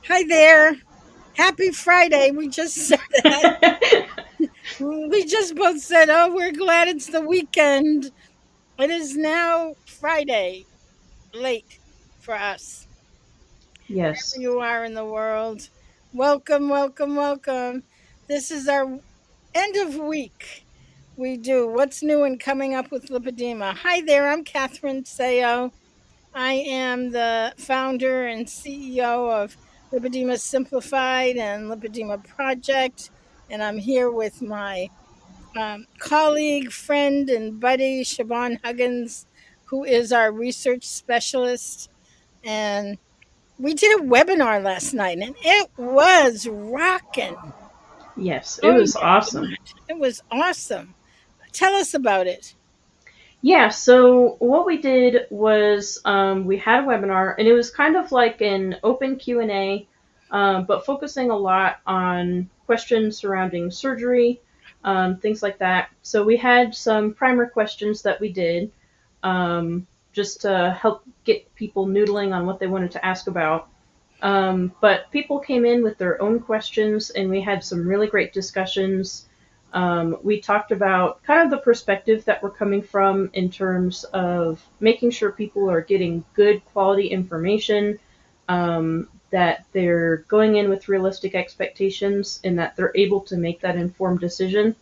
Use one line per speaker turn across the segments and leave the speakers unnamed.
Hi there. Happy Friday. We just said that. We just both said, oh, we're glad it's the weekend. It is now Friday, late for us.
Yes.
Wherever you are in the world, welcome, welcome, welcome. This is our end of week. We do what's new and coming up with Lipedema. Hi there. I'm Catherine Sayo. I am the founder and CEO of Lipedema Simplified and Lipedema Project, and I'm here with my colleague, friend, and buddy, Siobhan Huggins, who is our research specialist. And we did a webinar last night, and it was rocking.
Yes, it
Oh
was
my
awesome.
God, it was awesome. Tell us about it.
Yeah, so what we did was we had a webinar, and it was kind of like an open Q&A, but focusing a lot on questions surrounding surgery, things like that. So we had some primer questions that we did just to help get people noodling on what they wanted to ask about. But people came in with their own questions, and we had some really great discussions. We talked about kind of the perspective that we're coming from in terms of making sure people are getting good quality information, that they're going in with realistic expectations, and that they're able to make that informed decision.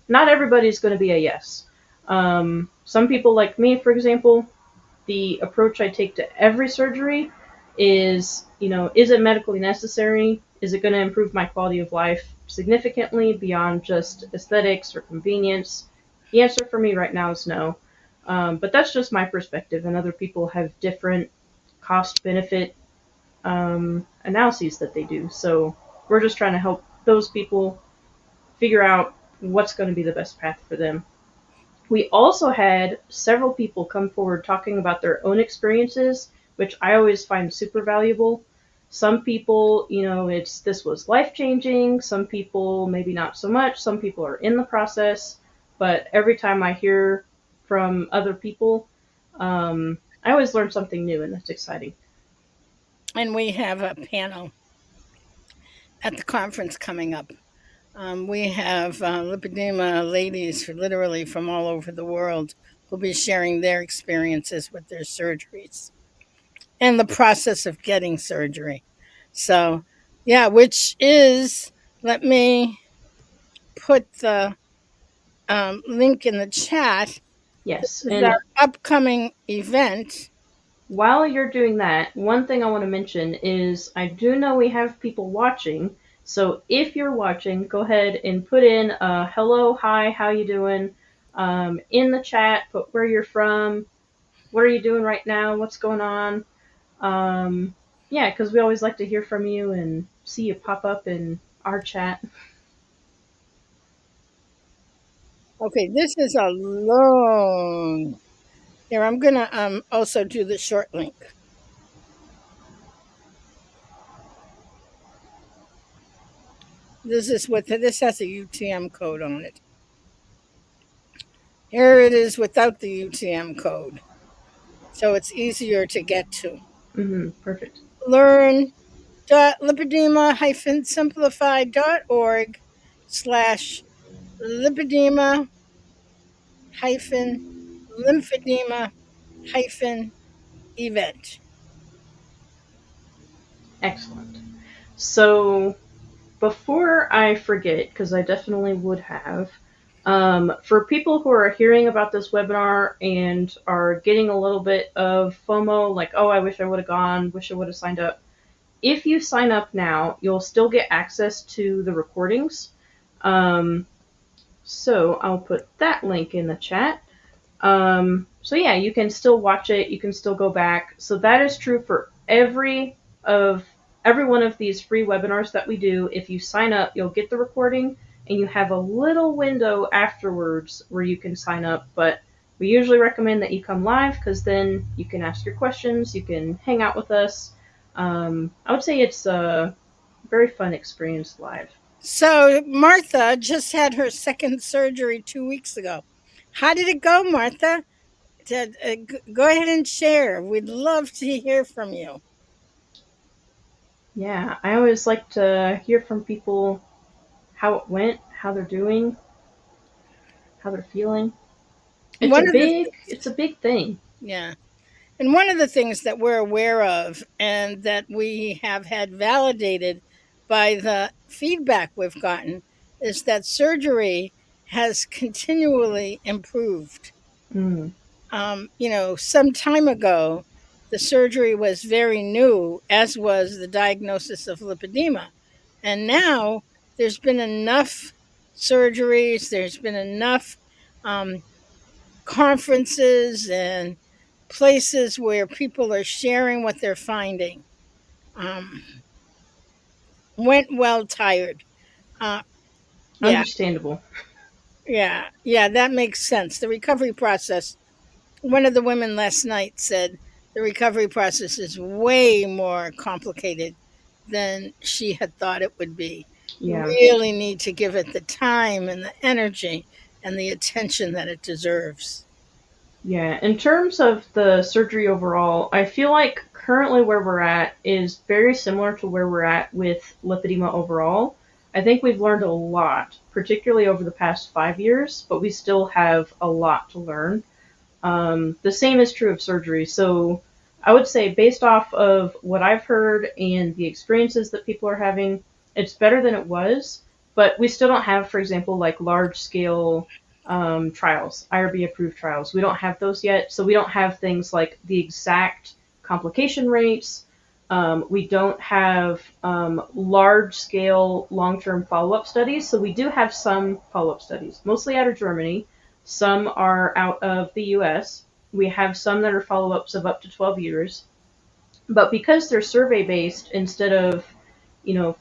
Not everybody's going to be a yes. Some people, like me, for example, the approach I take to every surgery is, is it medically necessary? Is it going to improve my quality of life significantly beyond just aesthetics or convenience? The answer for me right now is no. But that's just my perspective, and other people have different cost benefit analyses that they do. So we're just trying to help those people figure out what's going to be the best path for them. We also had several people come forward talking about their own experiences, which I always find super valuable. Some people, it's this was life changing. Some people, maybe not so much. Some people are in the process. But every time I hear from other people, I always learn something new, and that's exciting.
And we have a panel at the conference coming up. We have lipedema ladies literally from all over the world who'll be sharing their experiences with their surgeries and the process of getting surgery. So, yeah, which is, let me put the link in the chat. This
Yes.
is
And
our upcoming event.
while you're doing that, one thing I want to mention is I do know we have people watching. So if you're watching, go ahead and put in hello, hi, how you doing in the chat. Put where you're from, what are you doing right now, what's going on. Yeah, because we always like to hear from you and see you pop up in our chat.
Okay, this is a long. Here, I'm going to also do the short link. This has a UTM code on it. Here it is without the UTM code, so it's easier to get to.
Perfect.
Learn.lipedema-simplified.org/lymphedema-event.
Excellent. So before I forget, because I definitely would have, for people who are hearing about this webinar and are getting a little bit of FOMO, like, oh, I wish I would have gone, wish I would have signed up. If you sign up now, you'll still get access to the recordings. Um, so I'll put that link in the chat. So yeah, you can still watch it. You can still go back. So that is true for of every one of these free webinars that we do. If you sign up, you'll get the recording, and you have a little window afterwards where you can sign up. But we usually recommend that you come live because then you can ask your questions, you can hang out with us. I would say it's a very fun experience live.
So Martha just had her second surgery 2 weeks ago. How did it go, Martha? Go ahead and share. We'd love to hear from you.
Yeah, I always like to hear from people how it went, how they're doing, how they're feeling.
One of the
It's a big thing.
Yeah. And one of the things that we're aware of and that we have had validated by the feedback we've gotten is that surgery has continually improved.
Mm,
Some time ago, the surgery was very new, as was the diagnosis of lipedema. And now there's been enough surgeries, there's been enough um, conferences and places where people are sharing what they're finding. Um, Went well tired. Uh, yeah,
understandable.
yeah, that makes sense. The recovery process, one of the women last night said the recovery process is way more complicated than she had thought it would be. You
Yeah.
really need to give it the time and the energy and the attention that it deserves.
Yeah, in terms of the surgery overall, I feel like currently where we're at is very similar to where we're at with lipedema overall. I think we've learned a lot, particularly over the past 5 years, but we still have a lot to learn. The same is true of surgery. So I would say, based off of what I've heard and the experiences that people are having, it's better than it was. But we still don't have, for example, like large scale trials, IRB approved trials. We don't have those yet. So we don't have things like the exact complication rates. We don't have large scale long term follow up studies. So we do have some follow up studies, mostly out of Germany. Some are out of the US. We have some that are follow ups of up to 12 years. But because they're survey based, instead of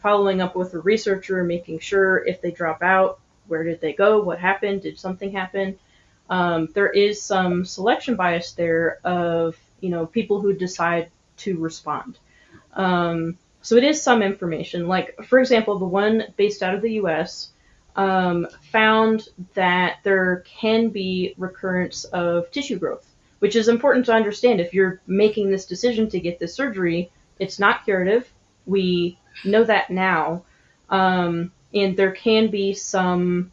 following up with a researcher, making sure if they drop out, where did they go? What happened? Did something happen? There is some selection bias there of people who decide to respond. So it is some information. Like, for example, the one based out of the US found that there can be recurrence of tissue growth, which is important to understand. If you're making this decision to get this surgery, it's not curative. We know that now. And there can be some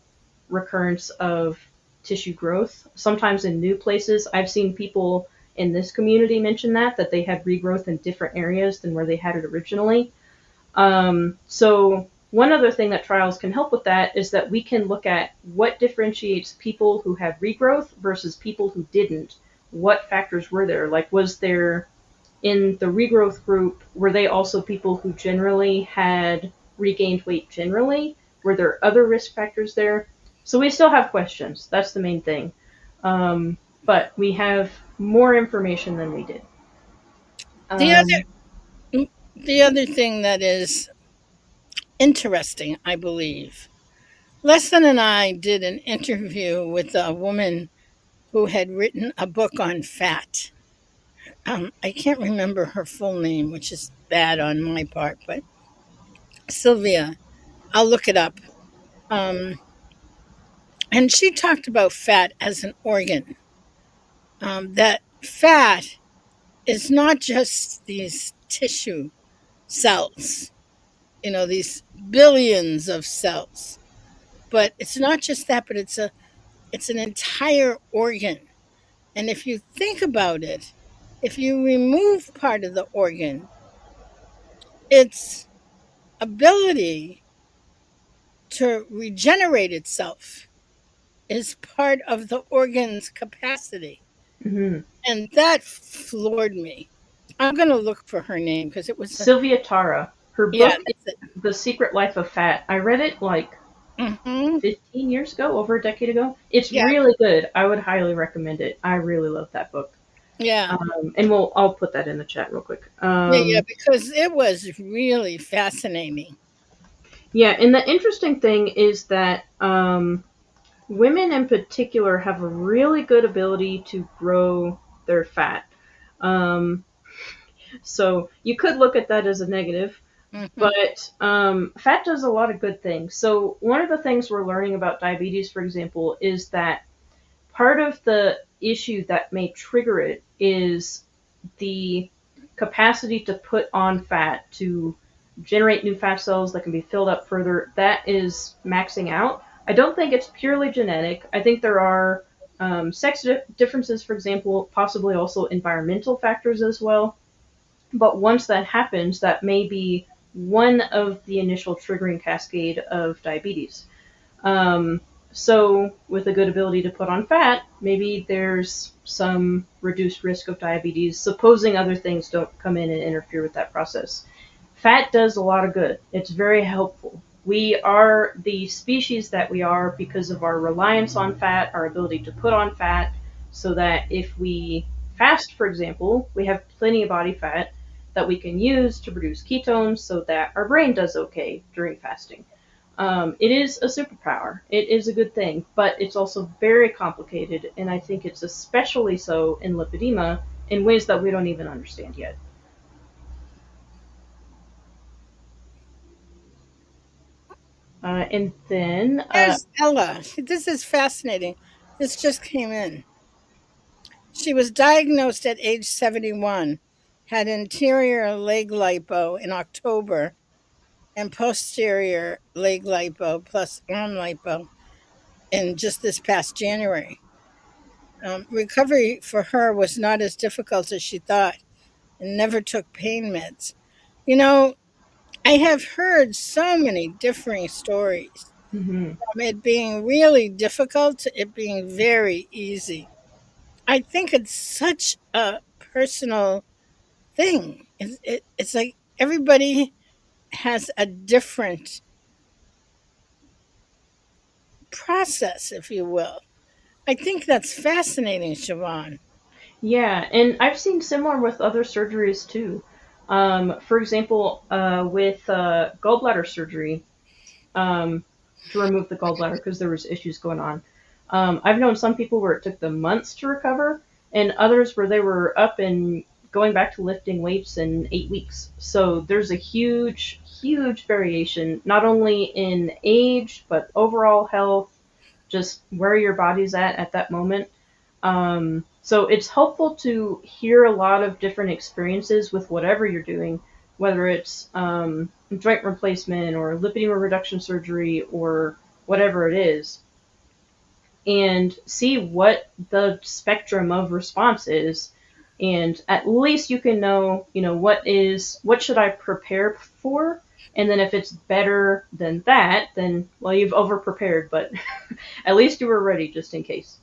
recurrence of tissue growth, sometimes in new places. I've seen people in this community mention that they had regrowth in different areas than where they had it originally. So one other thing that trials can help with that is that we can look at what differentiates people who had regrowth versus people who didn't. What factors were there? Like, was there in the regrowth group, were they also people who generally had regained weight generally? Were there other risk factors there? So we still have questions. That's the main thing. But we have more information than we did.
The
Um,
other the other thing that is interesting, I believe, Leslie and I did an interview with a woman who had written a book on fat. I can't remember her full name, which is bad on my part, but Sylvia, I'll look it up. Um, and she talked about fat as an organ. That fat is not just these tissue cells, these billions of cells, but it's not just that, but it's an entire organ. And if you think about it, if you remove part of the organ, its ability to regenerate itself is part of the organ's capacity.
mhm.
And that floored me. I'm going to look for her name because it was
Sylvia Tara. Her
yeah,
book is
that's it.
The Secret Life of Fat. I read it like
Hmm.
15 years ago, over a decade ago. It's
Yeah,
really good. I would highly recommend it. I really love that book.
yeah,
And I'll put that in the chat real quick.
yeah, because it was really fascinating.
Yeah, and the interesting thing is that women in particular have a really good ability to grow their fat. Um, so you could look at that as a negative,
Hmm.
but fat does a lot of good things. So one of the things we're learning about diabetes, for example, is that part of the issue that may trigger it is the capacity to put on fat to generate new fat cells that can be filled up further. That is maxing out. I don't think it's purely genetic. I think there are differences, for example, possibly also environmental factors as well. But once that happens, that may be one of the initial triggering cascade of diabetes. Um, so, with a good ability to put on fat, maybe there's some reduced risk of diabetes, supposing other things don't come in and interfere with that process. Fat does a lot of good. It's very helpful. We are the species that we are because of our reliance on fat, our ability to put on fat, so that if we fast, for example, we have plenty of body fat that we can use to produce ketones so that our brain does okay during fasting. It is a superpower. It is a good thing, but it's also very complicated, and I think it's especially so in lipedema in ways that we don't even understand yet. And then,
There's Ella. This is fascinating. This just came in. She was diagnosed at age 71, had anterior leg lipo in October, and posterior leg lipo plus arm lipo in just this past January. Recovery for her was not as difficult as she thought and never took pain meds. You know, I have heard so many differing stories,
mhm.
from it being really difficult to it being very easy. I think it's such a personal thing. It's like everybody has a different process, if you will. I think that's fascinating, Siobhan.
Yeah, and I've seen similar with other surgeries too. For example, with gallbladder surgery, um, to remove the gallbladder because there was issues going on. I've known some people where it took them months to recover, and others where they were up and going back to lifting weights in 8 weeks. So there's a huge, huge variation, not only in age but overall health, just where your body's at that moment. So it's helpful to hear a lot of different experiences with whatever you're doing, whether it's joint replacement or lipedema reduction surgery or whatever it is, and see what the spectrum of response is. And at least you can know, what should I prepare for? And then if it's better than that, then, well, you've over prepared, but at least you were ready just in case.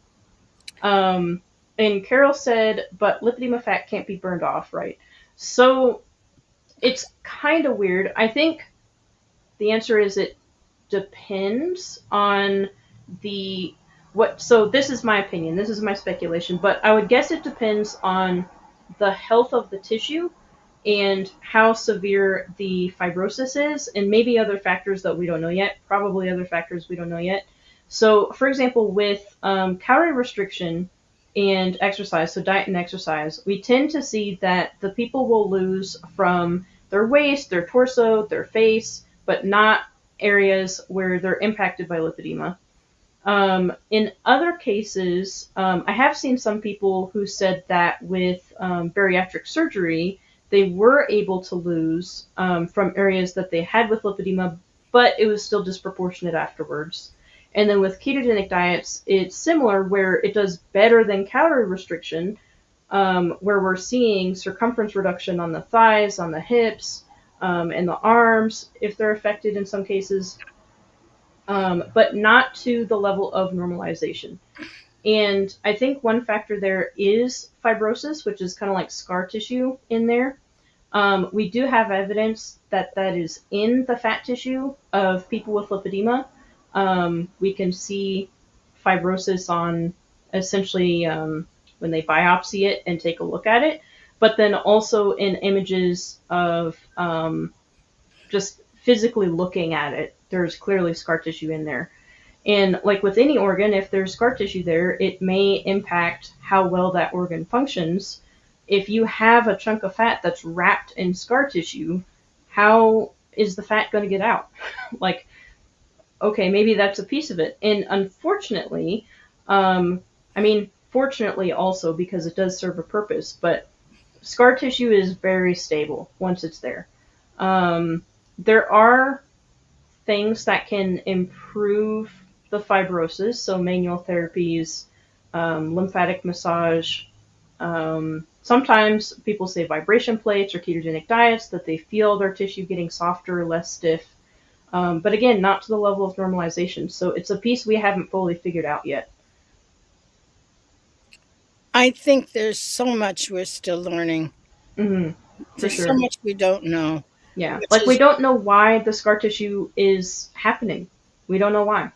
Um, and Carol said, but lipedema fat can't be burned off, right? So it's kind of weird. I think the answer is it depends on the what. So this is my opinion. This is my speculation, but I would guess it depends on the health of the tissue and how severe the fibrosis is, and maybe other factors that we don't know yet. Probably other factors we don't know yet. So, for example, with calorie restriction and exercise, so diet and exercise, we tend to see that the people will lose from their waist, their torso, their face, but not areas where they're impacted by lipedema. In other cases, I have seen some people who said that with bariatric surgery, they were able to lose from areas that they had with lipedema, but it was still disproportionate afterwards. And then with ketogenic diets, it's similar where it does better than calorie restriction, where we're seeing circumference reduction on the thighs, on the hips, and the arms, if they're affected in some cases, but not to the level of normalization. And I think one factor there is fibrosis, which is kind of like scar tissue in there. We do have evidence that that is in the fat tissue of people with lipedema. We can see fibrosis on essentially when they biopsy it and take a look at it, but then also in images of just physically looking at it, there's clearly scar tissue in there. And like with any organ, if there's scar tissue there, it may impact how well that organ functions. If you have a chunk of fat that's wrapped in scar tissue, how is the fat going to get out? Like, okay, maybe that's a piece of it. And unfortunately, fortunately also because it does serve a purpose, but scar tissue is very stable once it's there. Um, there are things that can improve the fibrosis, so manual therapies, lymphatic massage. Sometimes people say vibration plates or ketogenic diets that they feel their tissue getting softer, less stiff. But again, not to the level of normalization. So it's a piece we haven't fully figured out yet.
I think there's so much we're still learning.
Hmm. For
There's so
sure.
much we don't know,
Yeah.
which
Like we
is
don't know why the scar tissue is happening. We don't know why.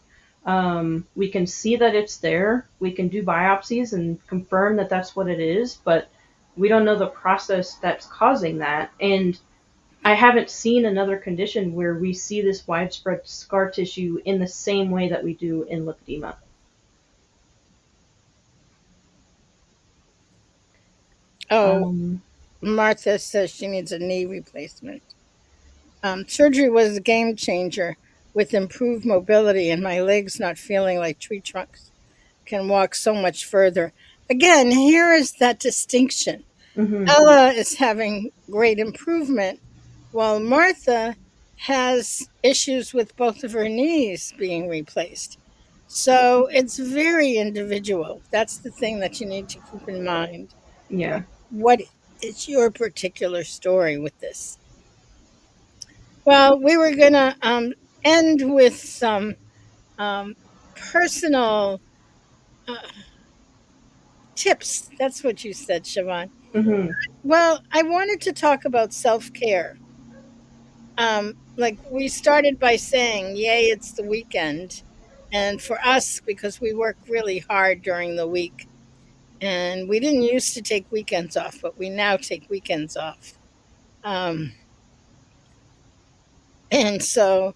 We can see that it's there. We can do biopsies and confirm that that's what it is, but we don't know the process that's causing that. And I haven't seen another condition where we see this widespread scar tissue in the same way that we do in lipedema.
oh,
Um,
Martha says she needs a knee replacement. Surgery was a game changer with improved mobility and my legs not feeling like tree trunks. Can walk so much further. Again, here is that distinction.
hmm.
Ella is having great improvement, while Martha has issues with both of her knees being replaced. So it's very individual. That's the thing that you need to keep in mind.
Yeah.
Like, what is your particular story with this? Well, we were going to end with some um, personal uh, tips. That's what you said, Siobhan.
Hmm.
Well, I wanted to talk about self care. Like we started by saying, "Yay, it's the weekend," and for us, because we work really hard during the week, and we didn't used to take weekends off, but we now take weekends off. Um, and so,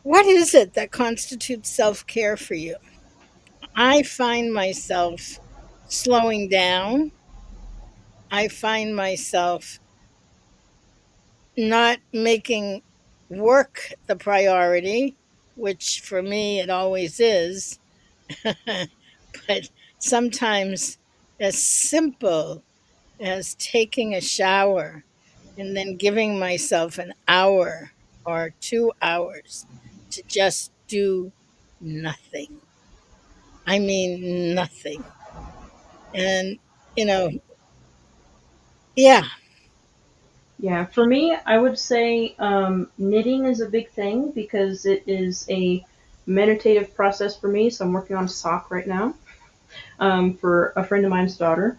what is it that constitutes self care for you? I find myself slowing down. I find myself not making work the priority, which for me it always is, but sometimes as simple as taking a shower and then giving myself an hour or 2 hours to just do nothing. I mean, nothing. And, you know, yeah.
Yeah, for me, I would say knitting is a big thing because it is a meditative process for me. So I'm working on a sock right now for a friend of mine's daughter.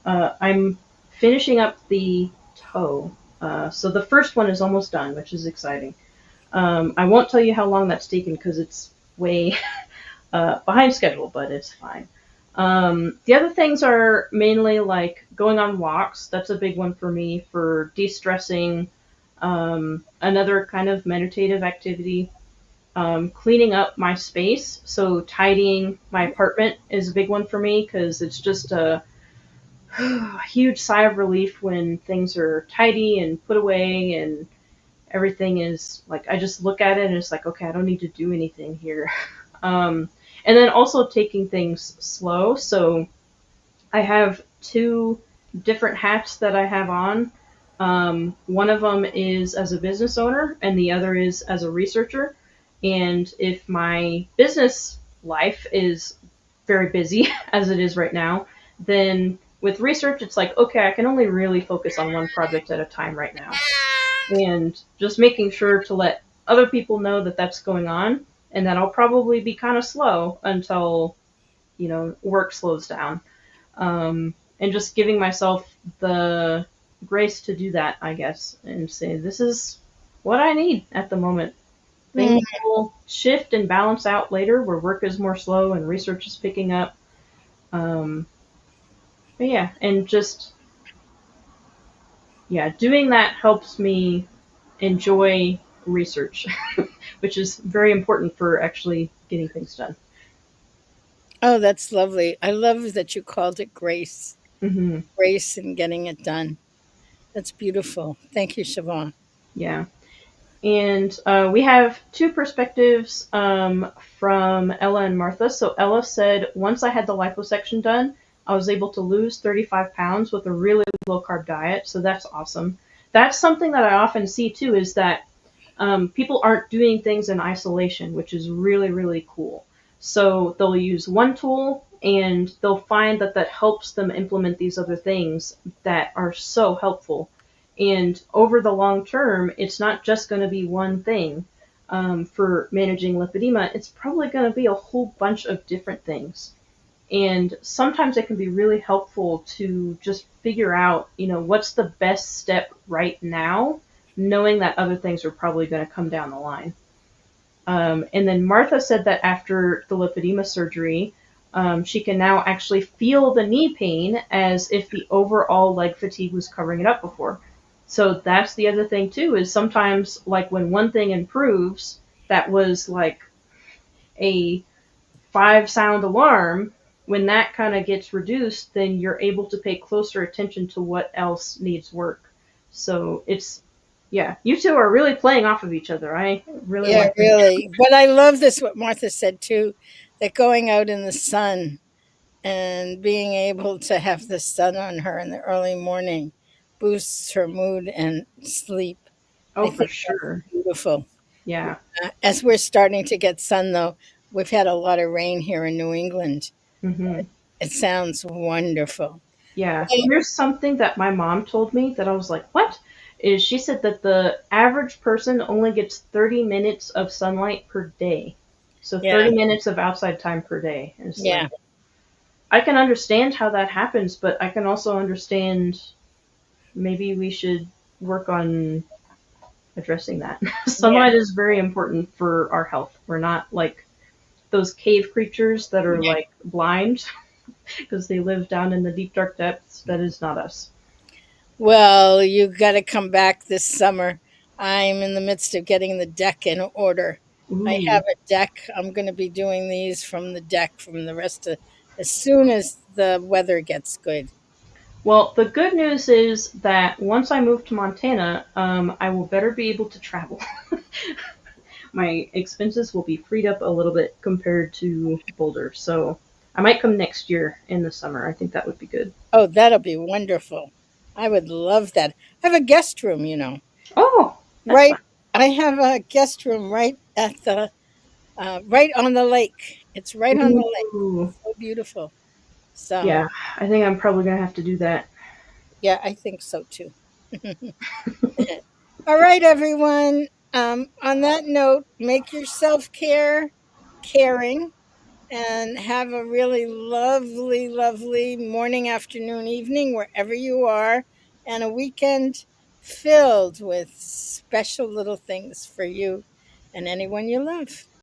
I'm finishing up the toe. So the first one is almost done, which is exciting. I won't tell you how long that's taken because it's way behind schedule, but it's fine. The other things are mainly like going on walks. That's a big one for me for de stressing. Another kind of meditative activity. Cleaning up my space. So, tidying my apartment is a big one for me because it's just a huge sigh of relief when things are tidy and put away and everything is like, I just look at it and it's like, okay, I don't need to do anything here. Um, and then also taking things slow. So I have two different hats that I have on. One of them is as a business owner, and the other is as a researcher. And if my business life is very busy, as it is right now, then with research, it's like, okay, I can only really focus on one project at a time right now. And just making sure to let other people know that that's going on, and that I'll probably be kind of slow until, work slows down, and just giving myself the grace to do that, I guess, and say this is what I need at the moment.
Mm,
Things will shift and balance out later, where work is more slow and research is picking up. Um, but yeah, and just yeah, doing that helps me enjoy research, which is very important for actually getting things done.
oh, that's lovely. I love that you called it grace.
Hmm.
Grace in getting it done. That's beautiful. Thank you, Siobhan.
Yeah. And we have two perspectives from Ella and Martha. So Ella said, once I had the liposuction done, I was able to lose 35 pounds with a really low carb diet. So that's awesome. That's something that I often see too is that people aren't doing things in isolation, which is really, really cool. So they'll use one tool and they'll find that that helps them implement these other things that are so helpful. And over the long term, it's not just going to be one thing for managing lipedema, it's probably going to be a whole bunch of different things. And sometimes it can be really helpful to just figure out, what's the best step right now, knowing that other things are probably going to come down the line. And then Martha said that after the lipedema surgery, she can now actually feel the knee pain as if the overall leg fatigue was covering it up before. So that's the other thing too, is sometimes like when one thing improves, that was like a 5 sound alarm, when that kind of gets reduced, then you're able to pay closer attention to what else needs work. So it's, yeah, you two are really playing off of each other. I really
Yeah,
like it.
really. But I love this, what Martha said too, that going out in the sun and being able to have the sun on her in the early morning boosts her mood and sleep.
Oh,
I
for
think that's
sure.
beautiful.
Yeah.
As we're starting to get sun, though, we've had a lot of rain here in New England.
Hmm.
It sounds wonderful.
Yeah. Here's something that my mom told me that I was like, what? Is she said that the average person only gets 30 minutes of sunlight per day. So
Yeah,
30 minutes of outside time per day. And it's like,
yeah,
I can understand how that happens, but I can also understand maybe we should work on addressing that.
yeah,
Sunlight is very important for our health. We're not like those cave creatures that are
yeah.
like blind because they live down in the deep dark depths. That is not us.
Well, you got to come back this summer. I'm in the midst of getting the deck in order. I
Ooh.
have a deck. I'm going to be doing these from the deck from the rest of as soon as the weather gets good.
Well, the good news is that once I move to Montana, I will better be able to travel. My expenses will be freed up a little bit compared to Boulder. So I might come next year in the summer. I think that would be good.
Oh, that'll be wonderful. I would love that. I have a guest room.
Oh, that's
Right.
fun.
I have a guest room right at the right on the lake. It's right on the lake.
Ooh.
So beautiful. So,
Yeah, I think I'm probably gonna have to do that.
yeah, I think so too. All right, everyone. On that note, make your self care caring and have a really lovely, lovely morning, afternoon, evening, wherever you are, and a weekend filled with special little things for you and anyone you love.